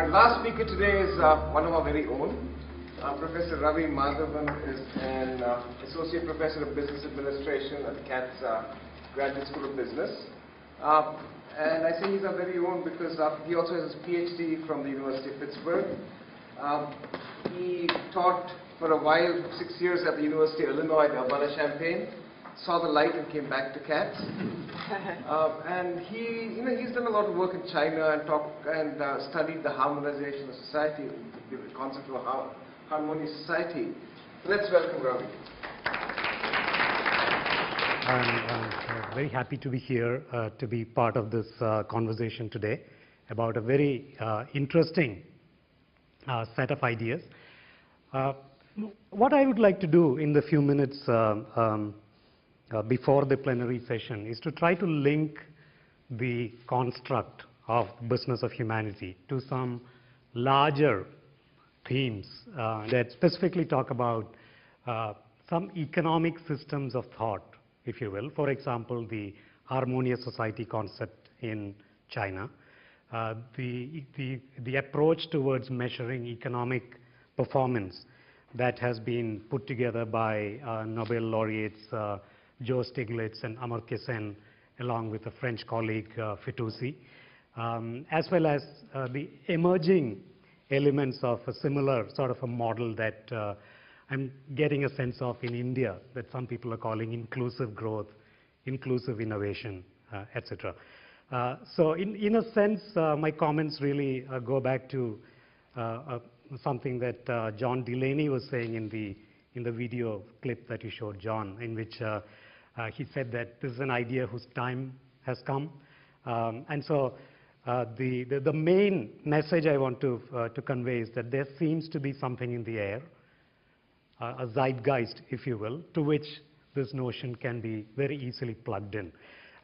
Our last speaker today is one of our very own. Professor Ravi Madhavan is an Associate Professor of Business Administration at Katz Graduate School of Business. And I say he's our very own because he also has his PhD from the University of Pittsburgh. He taught for a while, 6 years at the University of Illinois at Urbana-Champaign, saw the light and came back to Katz. And he's done a lot of work in China and studied the harmonization of society, the concept of a harmonious society. Let's welcome Ravi. I'm very happy to be here to be part of this conversation today about a very interesting set of ideas. What I would like to do in the few minutes before the plenary session is to try to link the construct of business of humanity to some larger themes that specifically talk about some economic systems of thought, if you will. For example, the harmonious society concept in China, the approach towards measuring economic performance that has been put together by Nobel laureates Joe Stiglitz and Amartya Sen, along with a French colleague, Fitoussi, as well as the emerging elements of a similar sort of a model that I'm getting a sense of in India, that some people are calling inclusive growth, inclusive innovation, etc. So in a sense, my comments really go back to something that John Delaney was saying in the video clip that you showed, John, in which he said that this is an idea whose time has come. And so the main message I want to convey is that there seems to be something in the air, a zeitgeist, if you will, to which this notion can be very easily plugged in.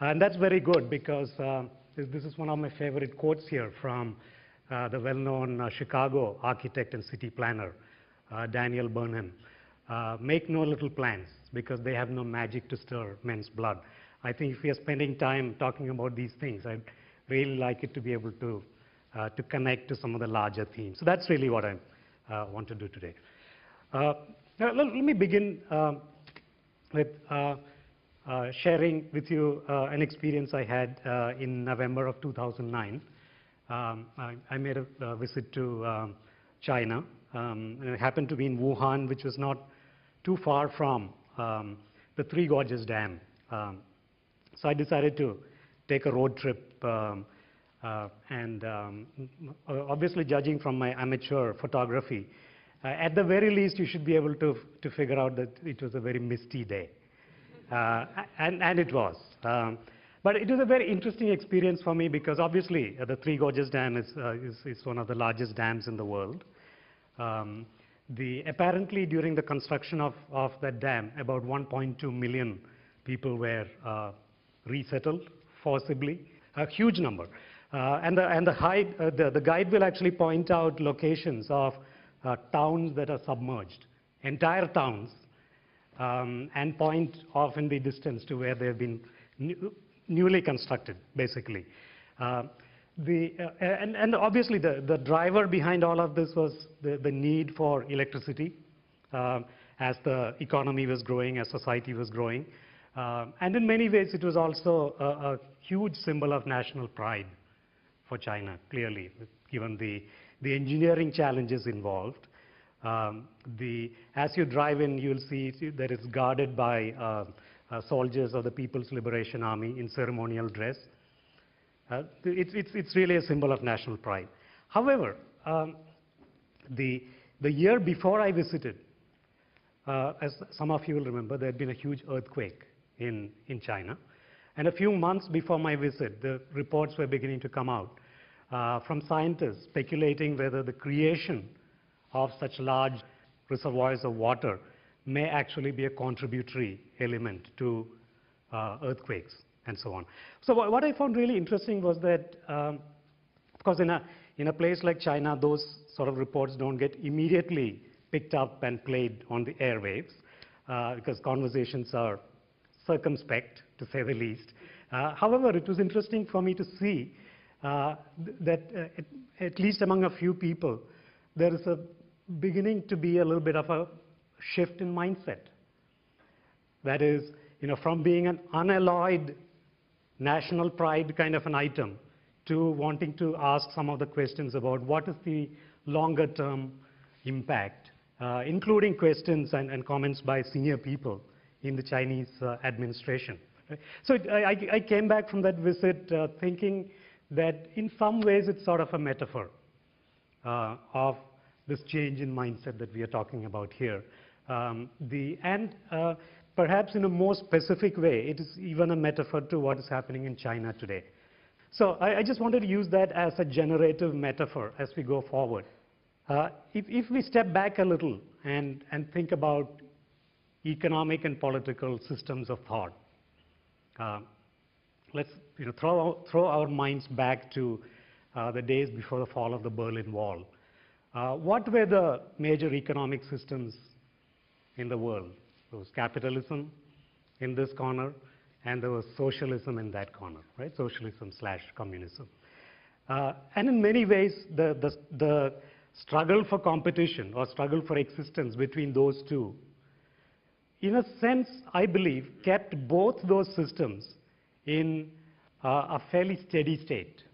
And that's very good because this is one of my favorite quotes here from the well-known Chicago architect and city planner, Daniel Burnham. Make no little plans, because they have no magic to stir men's blood. I think if we are spending time talking about these things, I'd really like it to be able to connect to some of the larger themes. So that's really what I want to do today. Now, let me begin with sharing with you an experience I had in November of 2009. I made a visit to China, and it happened to be in Wuhan, which was not too far from the Three Gorges Dam. So I decided to take a road trip, and obviously judging from my amateur photography, at the very least you should be able to figure out that it was a very misty day. And it was. But it was a very interesting experience for me because obviously the Three Gorges Dam is one of the largest dams in the world. Apparently during the construction of that dam, about 1.2 million people were resettled forcibly, a huge number. And the guide will actually point out locations of towns that are submerged, entire towns, and point off in the distance to where they have been newly constructed, basically. And obviously the driver behind all of this was the need for electricity as the economy was growing, as society was growing. And in many ways it was also a huge symbol of national pride for China, clearly, given the engineering challenges involved. As you drive in, you'll see that it's guarded by soldiers of the People's Liberation Army in ceremonial dress. It's really a symbol of national pride. However, the year before I visited, as some of you will remember, there had been a huge earthquake in China. And a few months before my visit, the reports were beginning to come out from scientists speculating whether the creation of such large reservoirs of water may actually be a contributory element to earthquakes and so on. So what I found really interesting was that, of course, in a place like China, those sort of reports don't get immediately picked up and played on the airwaves because conversations are circumspect, to say the least. However, it was interesting for me to see at least among a few people, there is a beginning to be a little bit of a shift in mindset. That is, from being an unalloyed national pride kind of an item to wanting to ask some of the questions about what is the longer term impact, including questions and comments by senior people in the Chinese administration. Right? So I came back from that visit thinking that in some ways it's sort of a metaphor of this change in mindset that we are talking about here. Perhaps in a more specific way, it is even a metaphor to what is happening in China today. So I just wanted to use that as a generative metaphor as we go forward. If we step back a little and think about economic and political systems of thought, let's throw our minds back to the days before the fall of the Berlin Wall. What were the major economic systems in the world? There was capitalism in this corner, and there was socialism in that corner, right? Socialism/communism. And in many ways, the struggle for competition or struggle for existence between those two, in a sense, I believe, kept both those systems in a fairly steady state.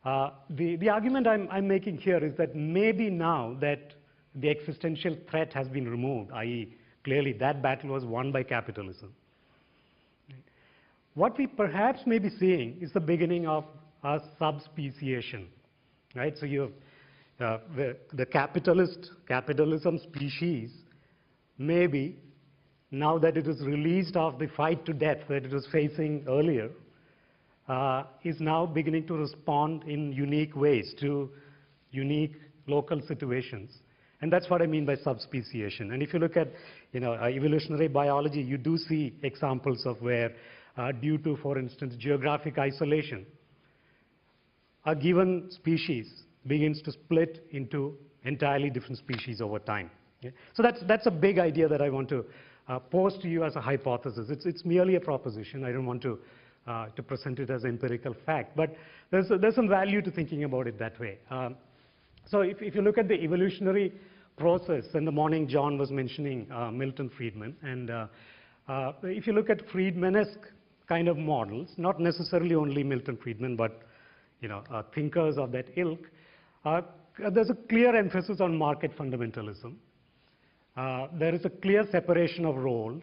The argument I'm making here is that maybe now that the existential threat has been removed, i.e., clearly that battle was won by capitalism. What we perhaps may be seeing is the beginning of a subspeciation, right? So you have the capitalism species, maybe now that it is released of the fight to death that it was facing earlier, is now beginning to respond in unique ways to unique local situations. And that's what I mean by subspeciation. And if you look at evolutionary biology, you do see examples of where, due to, for instance, geographic isolation, a given species begins to split into entirely different species over time. Yeah? So that's a big idea that I want to pose to you as a hypothesis. It's merely a proposition. I don't want to present it as empirical fact, but there's some value to thinking about it that way. So if you look at the evolutionary process, in the morning John was mentioning Milton Friedman, and if you look at Friedmanesque kind of models, not necessarily only Milton Friedman, but thinkers of that ilk, there's a clear emphasis on market fundamentalism. There is a clear separation of roles,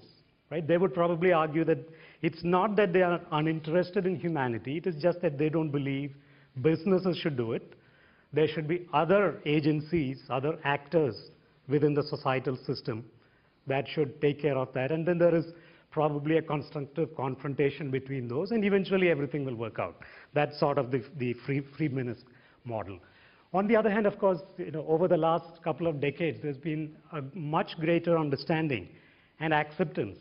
right? They would probably argue that it's not that they are uninterested in humanity, it is just that they don't believe businesses should do it. There should be other agencies, other actors within the societal system that should take care of that. And then there is probably a constructive confrontation between those, and eventually everything will work out. That's sort of the Friedmanesque model. On the other hand, of course, over the last couple of decades, there's been a much greater understanding and acceptance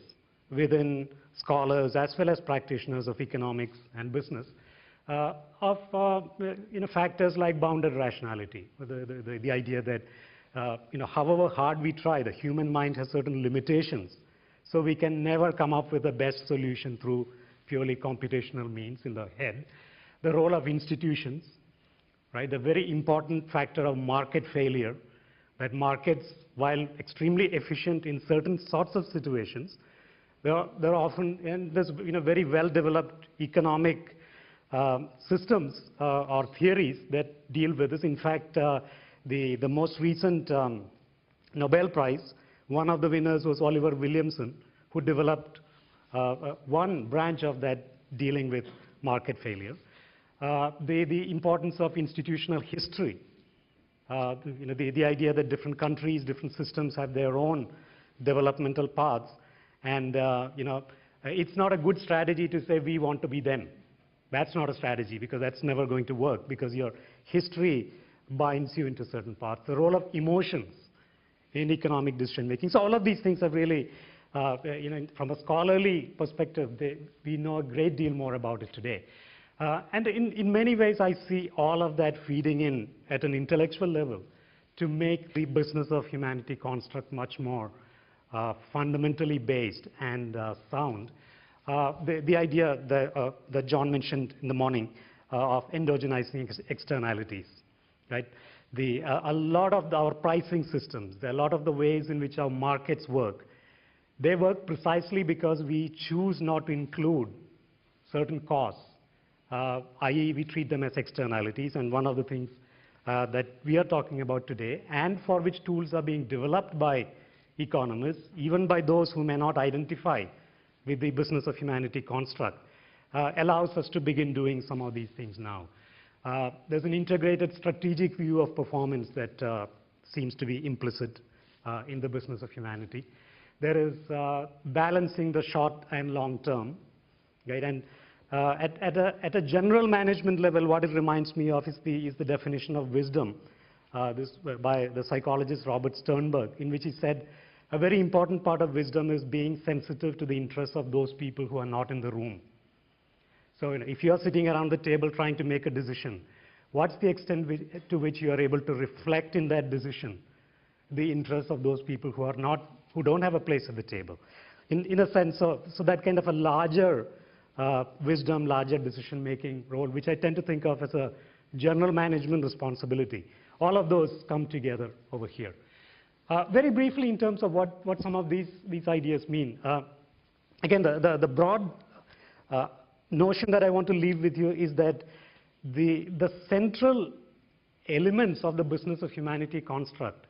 within scholars as well as practitioners of economics and business of factors like bounded rationality, the idea that however hard we try, the human mind has certain limitations, so we can never come up with the best solution through purely computational means in the head. The role of institutions, right? The very important factor of market failure, that markets, while extremely efficient in certain sorts of situations, they're often, and there's very well-developed economic systems or theories that deal with this. In fact, the most recent Nobel Prize, one of the winners was Oliver Williamson, who developed one branch of that dealing with market failure. The importance of institutional history, the idea that different countries, different systems have their own developmental paths, and it's not a good strategy to say we want to be them. That's not a strategy, because that's never going to work, because your history binds you into certain paths. The role of emotions in economic decision making. So all of these things are really, from a scholarly perspective, we know a great deal more about it today. And in many ways, I see all of that feeding in at an intellectual level to make the business of humanity construct much more fundamentally based and sound. The idea that John mentioned in the morning of endogenizing externalities, right? A lot of our pricing systems, a lot of the ways in which our markets work, they work precisely because we choose not to include certain costs, i.e. we treat them as externalities. And one of the things that we are talking about today, and for which tools are being developed by economists, even by those who may not identify with the business of humanity construct, allows us to begin doing some of these things now. There's an integrated strategic view of performance that seems to be implicit in the business of humanity. There is balancing the short and long term, right? And at a general management level, what it reminds me of is the definition of wisdom, this by the psychologist Robert Sternberg, in which he said a very important part of wisdom is being sensitive to the interests of those people who are not in the room. So if you are sitting around the table trying to make a decision, what's the extent to which you are able to reflect in that decision the interests of those people who don't have a place at the table? In a sense, so that kind of a larger wisdom, larger decision-making role, which I tend to think of as a general management responsibility. All of those come together over here. Very briefly, in terms of what some of these ideas mean. Again, the broad notion that I want to leave with you is that the central elements of the business of humanity construct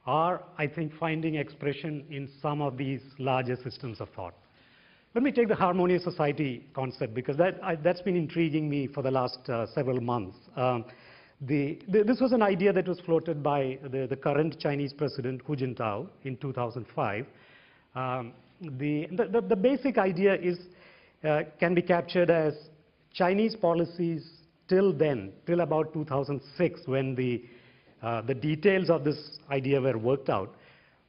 are, I think, finding expression in some of these larger systems of thought. Let me take the harmonious society concept, because that's been intriguing me for the last several months. This was an idea that was floated by the current Chinese president, Hu Jintao, in 2005. The basic idea is, can be captured as Chinese policies till then, till about 2006, when the details of this idea were worked out,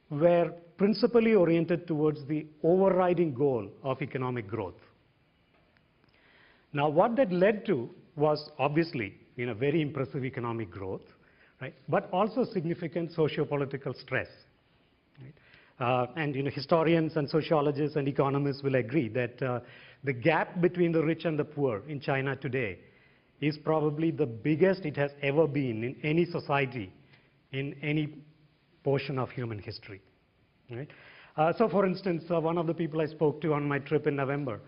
were principally oriented towards the overriding goal of economic growth. Now, what that led to was obviously very impressive economic growth, right? But also significant socio-political stress. Right? And historians and sociologists and economists will agree that the gap between the rich and the poor in China today is probably the biggest it has ever been in any society in any portion of human history. Right? So, for instance, one of the people I spoke to on my trip in November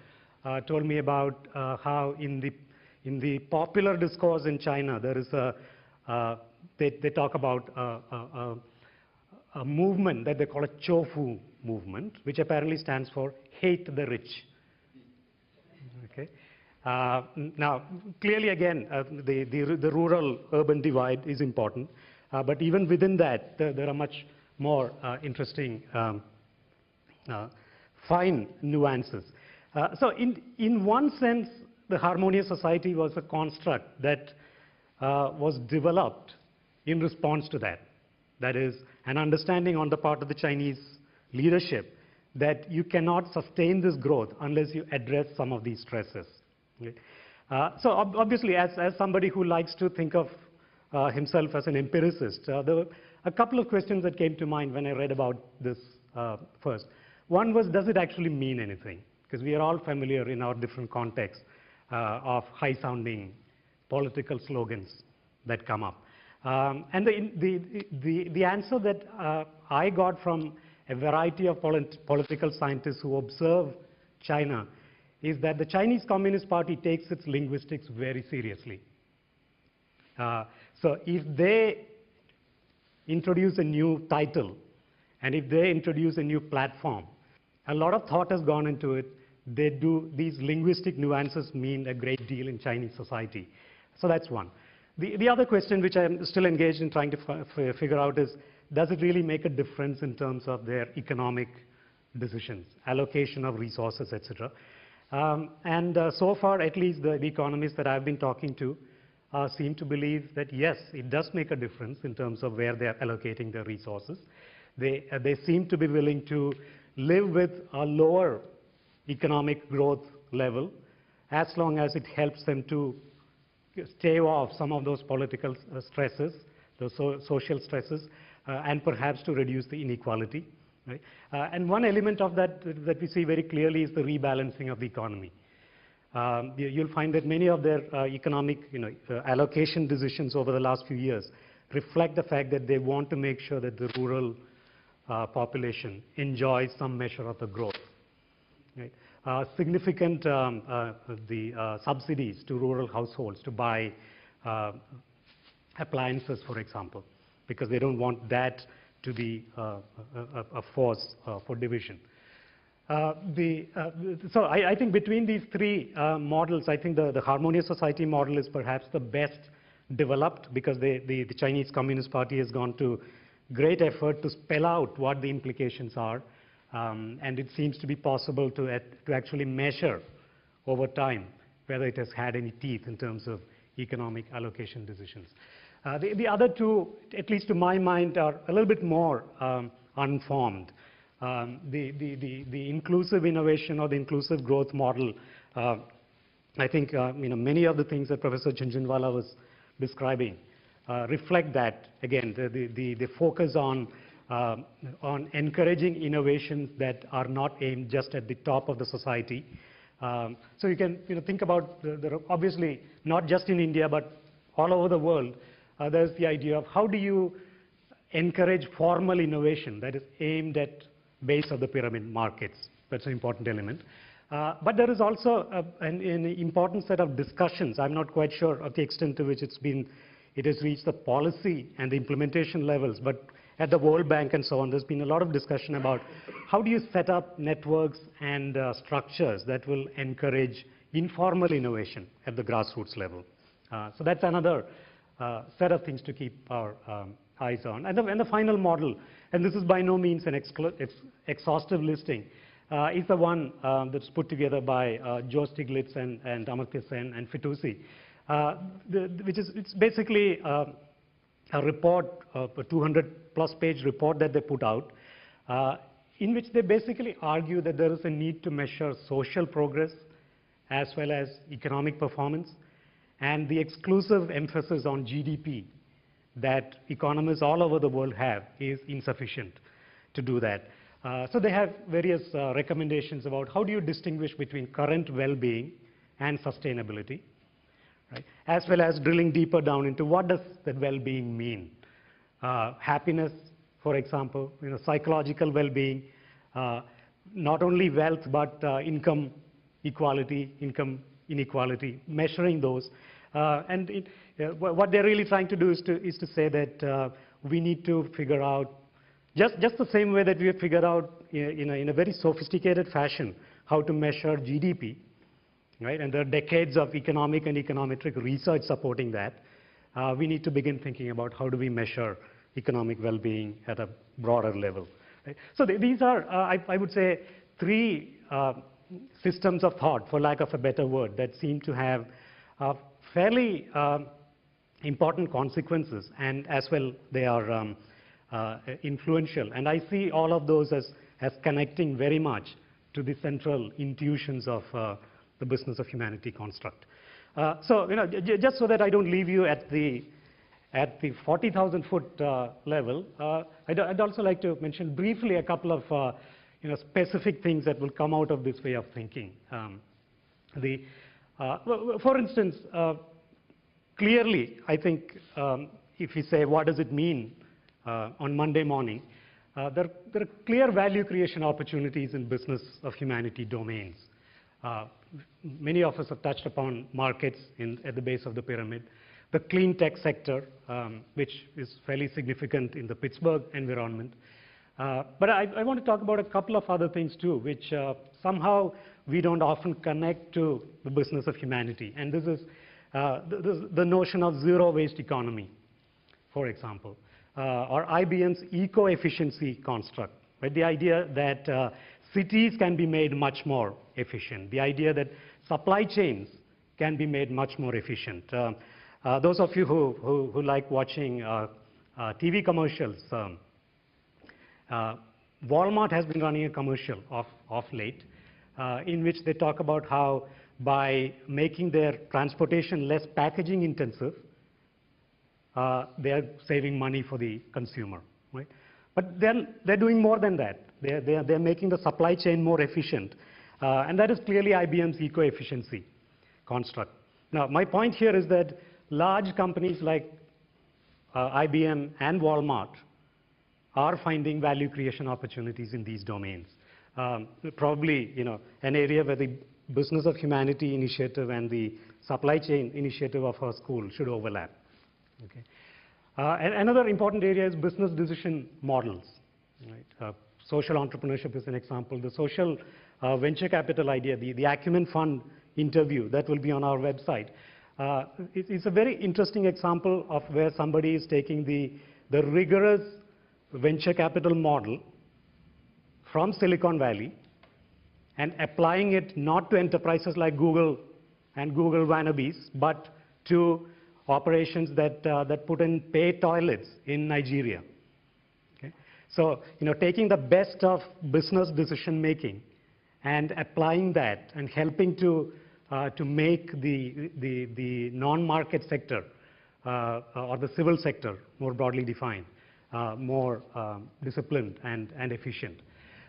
told me about how in the popular discourse in China, there is they talk about a movement that they call a Chofu movement, which apparently stands for hate the rich. Okay. Now, clearly, again, the rural-urban divide is important, but even within that, there are much more interesting, fine nuances. So, in one sense, the harmonious society was a construct that was developed in response to that. That is, an understanding on the part of the Chinese leadership that you cannot sustain this growth unless you address some of these stresses. Right? So obviously, as somebody who likes to think of himself as an empiricist, there were a couple of questions that came to mind when I read about this first. One was, does it actually mean anything? Because we are all familiar in our different contexts of high-sounding political slogans that come up. And the answer that I got from a variety of political scientists who observe China is that the Chinese Communist Party takes its linguistics very seriously. So if they introduce a new title, and if they introduce a new platform, a lot of thought has gone into it. These linguistic nuances mean a great deal in Chinese society. So that's one. The other question, which I'm still engaged in trying to figure out, is, does it really make a difference in terms of their economic decisions, allocation of resources, etc.? So far, at least the economists that I've been talking to seem to believe that yes, it does make a difference in terms of where they're allocating their resources. They seem to be willing to live with a lower economic growth level as long as it helps them to stave off some of those political stresses, those social stresses, and perhaps to reduce the inequality. Right? And one element of that we see very clearly is the rebalancing of the economy. you'll find that many of their economic allocation decisions over the last few years reflect the fact that they want to make sure that the rural population enjoys some measure of the growth. Right? Significant subsidies to rural households to buy appliances, for example, because they don't want that to be a force for division. So I think between these three models, I think the harmonious society model is perhaps the best developed, because the Chinese Communist Party has gone to great effort to spell out what the implications are, and it seems to be possible to actually measure over time whether it has had any teeth in terms of economic allocation decisions. The other two, at least to my mind, are a little bit more unformed. The inclusive innovation or the inclusive growth model, I think many of the things that Professor Jhunjhunwala was describing reflect that. Again, the focus on encouraging innovations that are not aimed just at the top of the society. So you can think about, obviously, not just in India, but all over the world, there's the idea of how do you encourage formal innovation that is aimed at base of the pyramid markets. That's an important element. But there is also an important set of discussions. I'm not quite sure of the extent to which it has reached the policy and the implementation levels, but at the World Bank and so on, there's been a lot of discussion about how do you set up networks and structures that will encourage informal innovation at the grassroots level. So that's another set of things to keep our eyes on. And the final model, and this is by no means an exhaustive listing, is the one that's put together by Joe Stiglitz and Amartya Sen and Fitoussi, it's basically a report, a 200-plus page report that they put out, in which they basically argue that there is a need to measure social progress as well as economic performance, and the exclusive emphasis on GDP that economists all over the world have is insufficient to do that. So they have various recommendations about how do you distinguish between current well-being and sustainability, right? As well as drilling deeper down into what does that well-being mean. Happiness, for example, psychological well-being, not only wealth but income equality, income inequality, measuring those. What they're really trying to do is to say that we need to figure out, just the same way that we have figured out in a very sophisticated fashion how to measure GDP, right? And there are decades of economic and econometric research supporting that. We need to begin thinking about how do we measure economic well-being at a broader level. Right? So these are, I would say, three systems of thought, for lack of a better word, that seem to have fairly important consequences, and as well they are influential. And I see all of those as connecting very much to the central intuitions of the business of humanity construct. So just so that I don't leave you at the 40,000-foot level, I'd also like to mention briefly a couple of specific things that will come out of this way of thinking. For instance, clearly, I think if we say what does it mean on Monday morning, there are clear value creation opportunities in business of humanity domains. Many of us have touched upon markets at the base of the pyramid. The clean tech sector, which is fairly significant in the Pittsburgh environment. But I want to talk about a couple of other things too, which somehow we don't often connect to the business of humanity. And this is the notion of zero-waste economy, for example, or IBM's eco-efficiency construct, right? The idea that cities can be made much more efficient, the idea that supply chains can be made much more efficient. Those of you who like watching TV commercials, Walmart has been running a commercial of late in which they talk about how by making their transportation less packaging intensive, they are saving money for the consumer, right? But they're doing more than that. They're making the supply chain more efficient, and that is clearly IBM's eco-efficiency. construct. Now, my point here is that large companies like IBM and Walmart are finding value creation opportunities in these domains. Probably, an area where the Business of Humanity initiative and the supply chain initiative of our school should overlap. Okay. And another important area is business decision models. Right? Social entrepreneurship is an example. The social venture capital idea, the Acumen Fund interview that will be on our website. It's a very interesting example of where somebody is taking the rigorous venture capital model from Silicon Valley and applying it not to enterprises like Google and Google wannabes, but to operations that put in pay toilets in Nigeria. Okay? So, taking the best of business decision making and applying that and helping to make the non-market sector or the civil sector, more broadly defined, more disciplined and efficient.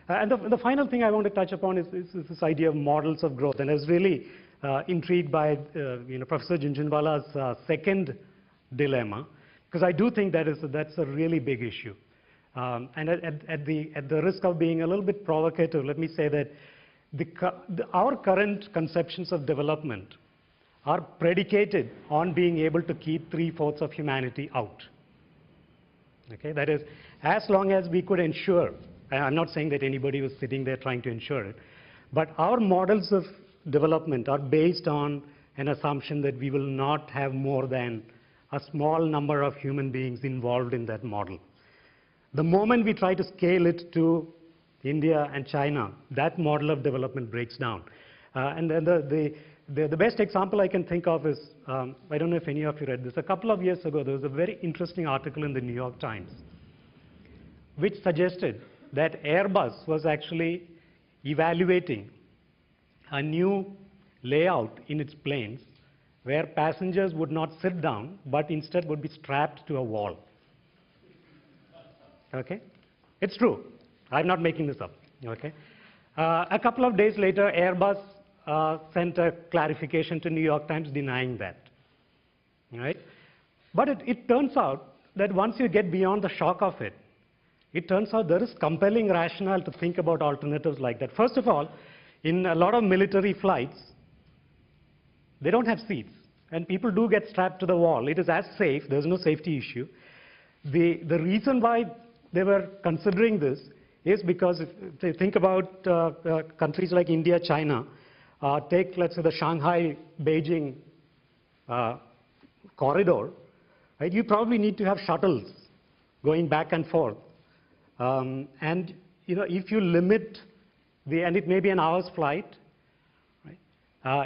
And the final thing I want to touch upon is this idea of models of growth. And I was really intrigued by Professor Jhunjhunwala's second dilemma, because I do think that's a really big issue. And at the risk of being a little bit provocative, let me say that our current conceptions of development are predicated on being able to keep 3/4 of humanity out. Okay? That is, as long as we could ensure, and I'm not saying that anybody was sitting there trying to ensure it, but our models of development are based on an assumption that we will not have more than a small number of human beings involved in that model. The moment we try to scale it to India and China, that model of development breaks down. And then the best example I can think of is, I don't know if any of you read this, a couple of years ago there was a very interesting article in the New York Times which suggested that Airbus was actually evaluating a new layout in its planes where passengers would not sit down but instead would be strapped to a wall. Okay? It's true. I'm not making this up. Okay? A couple of days later, Airbus sent a clarification to New York Times denying that. Right? But it turns out that once you get beyond the shock of it, it turns out there is compelling rationale to think about alternatives like that. First of all, in a lot of military flights, they don't have seats, and people do get strapped to the wall. It is as safe. There's no safety issue. The reason why they were considering this is because if they think about countries like India, China, take, let's say, the Shanghai-Beijing corridor, right? You probably need to have shuttles going back and forth. And if you limit and it may be an hour's flight, right?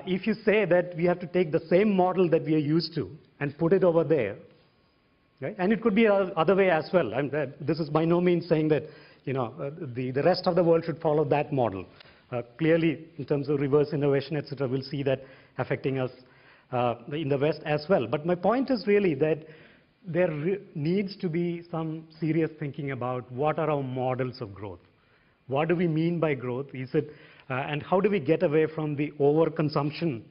If you say that we have to take the same model that we are used to and put it over there, right? And it could be the other way as well. This is by no means saying that the rest of the world should follow that model. Clearly, in terms of reverse innovation, etc., we'll see that affecting us in the West as well. But my point is really that there needs to be some serious thinking about what are our models of growth. What do we mean by growth? And how do we get away from the overconsumption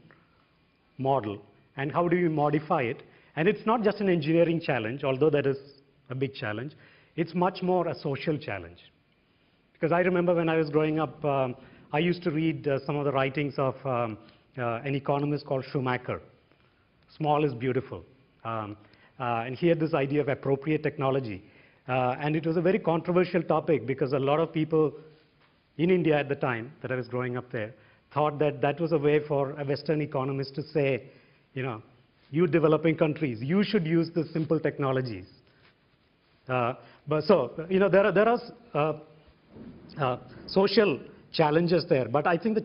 model? And how do we modify it? And it's not just an engineering challenge, although that is a big challenge. It's much more a social challenge. Because I remember when I was growing up, I used to read some of the writings of an economist called Schumacher. Small is beautiful. And he had this idea of appropriate technology. And it was a very controversial topic because a lot of people in India at the time that I was growing up there thought that that was a way for a Western economist to say, you developing countries, you should use the simple technologies. But so, there are social challenges there. But I think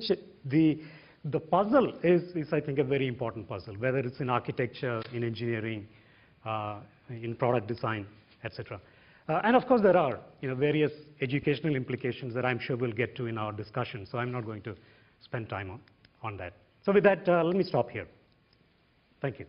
the puzzle is, I think, a very important puzzle, whether it's in architecture, in engineering, in product design, etc. And of course, there are various educational implications that I'm sure we'll get to in our discussion. So I'm not going to spend time on that. So with that, let me stop here. Thank you.